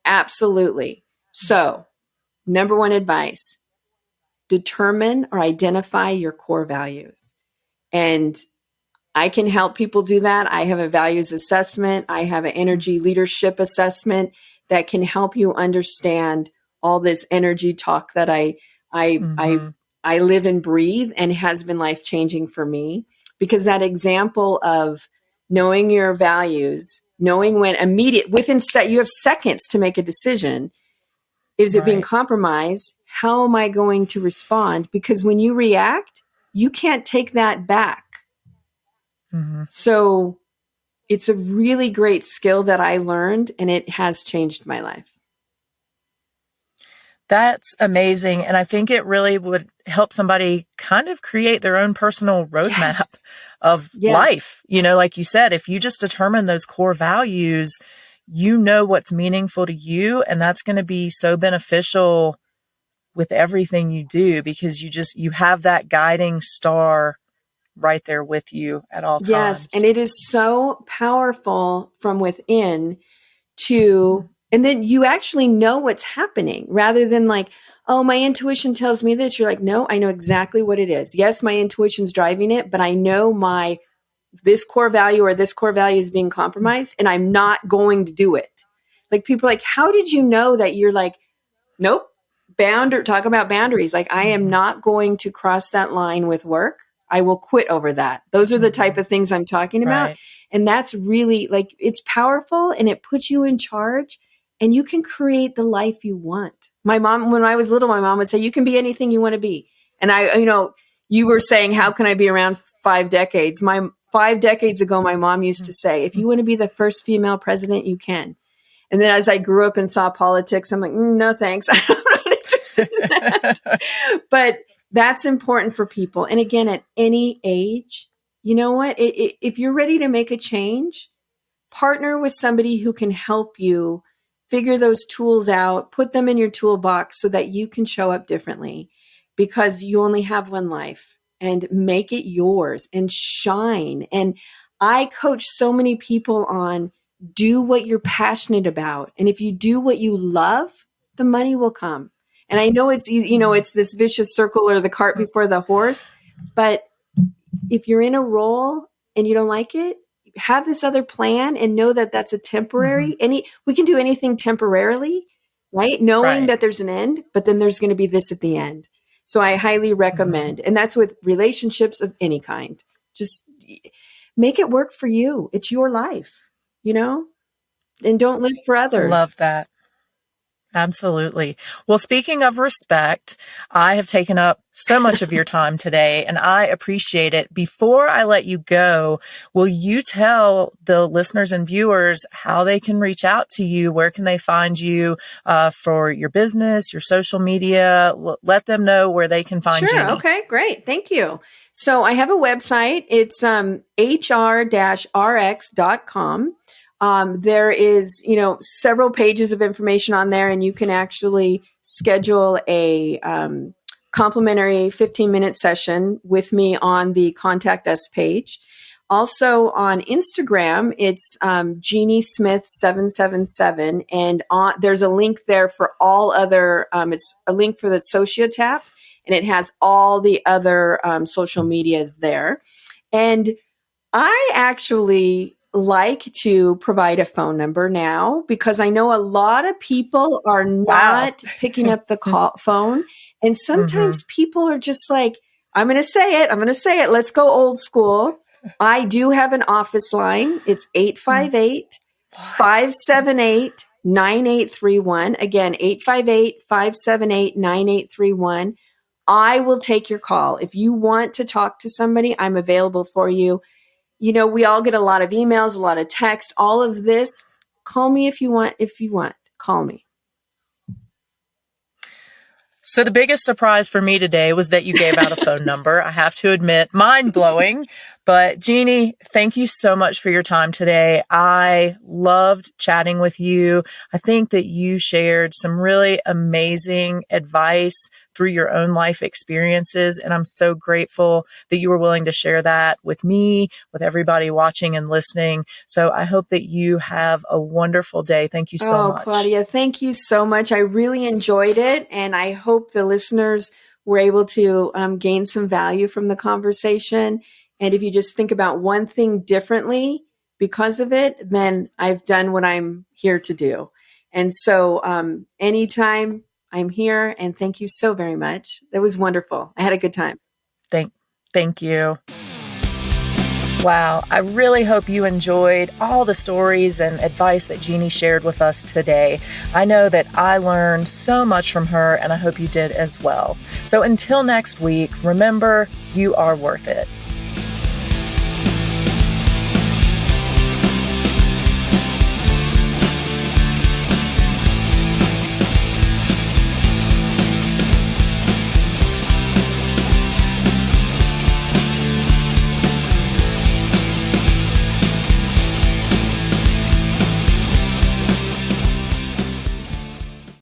Absolutely. So, number one advice, determine or identify your core values. And I can help people do that. I have a values assessment. I have an energy leadership assessment that can help you understand all this energy talk that I live and breathe and has been life-changing for me. Because that example of knowing your values, knowing when you have seconds to make a decision. Is it being compromised? How am I going to respond? Because when you react, you can't take that back. So it's a really great skill that I learned, and it has changed my life. That's amazing. And I think it really would help somebody kind of create their own personal roadmap of life. Like you said, if you just determine those core values, what's meaningful to you, and that's going to be so beneficial with everything you do because you have that guiding star right there with you at all times. Yes. And it is so powerful from within and then you actually know what's happening rather than like, oh, my intuition tells me this. You're like, no, I know exactly what it is. Yes, my intuition's driving it, but I know this core value or this core value is being compromised and I'm not going to do it. Like people are like, how did you know that? You're like, nope. Talk about boundaries. Like I am not going to cross that line with work. I will quit over that. Those are the type of things I'm talking about. Right. And that's really like, it's powerful and it puts you in charge and you can create the life you want. My mom, when I was little, my mom would say, you can be anything you want to be. And you were saying, how can I be around 5 decades? 5 decades ago, my mom used to say, if you want to be the first female president, you can. And then as I grew up and saw politics, I'm like, no, thanks. I'm not interested in that. But that's important for people. And again, at any age, you know what? If you're ready to make a change, partner with somebody who can help you figure those tools out, put them in your toolbox so that you can show up differently because you only have one life, and make it yours and shine. And I coach so many people on do what you're passionate about. And if you do what you love, the money will come. And I know it's easy, it's this vicious circle or the cart before the horse. But if you're in a role and you don't like it, have this other plan and know that that's a temporary. We can do anything temporarily, right? Knowing that there's an end, but then there's going to be this at the end. So I highly recommend, and that's with relationships of any kind. Just make it work for you. It's your life, and don't live for I love others. that. Absolutely. Well, speaking of respect, I have taken up so much of your time today and I appreciate it. Before I let you go, will you tell the listeners and viewers how they can reach out to you? Where can they find you for your business, your social media? Let them know where they can find Sure. Jeannie. Okay, great. Thank you. So I have a website. It's hr-rx.com. There is, several pages of information on there, and you can actually schedule a complimentary 15-minute session with me on the Contact Us page. Also on Instagram, it's Jeannie Smith 777, and there's a link there for all other. It's a link for the Sociotap, and it has all the other social medias there. And I actually like to provide a phone number now because I know a lot of people are not picking up the phone. And sometimes people are just like, I'm going to say it. Let's go old school. I do have an office line. It's 858-578-9831. Again, 858-578-9831. I will take your call. If you want to talk to somebody, I'm available for you. We all get a lot of emails, a lot of text, all of this. Call me if you want. Call me. So the biggest surprise for me today was that you gave out a phone number. I have to admit, mind-blowing. But Jeannie, thank you so much for your time today. I loved chatting with you. I think that you shared some really amazing advice through your own life experiences. And I'm so grateful that you were willing to share that with me, with everybody watching and listening. So I hope that you have a wonderful day. Thank you so much. Claudia, thank you so much. I really enjoyed it. And I hope the listeners were able to gain some value from the conversation. And if you just think about one thing differently because of it, then I've done what I'm here to do. And so anytime, I'm here. And thank you so very much. That was wonderful. I had a good time. Thank you. Wow. I really hope you enjoyed all the stories and advice that Jeannie shared with us today. I know that I learned so much from her, and I hope you did as well. So until next week, remember, you are worth it.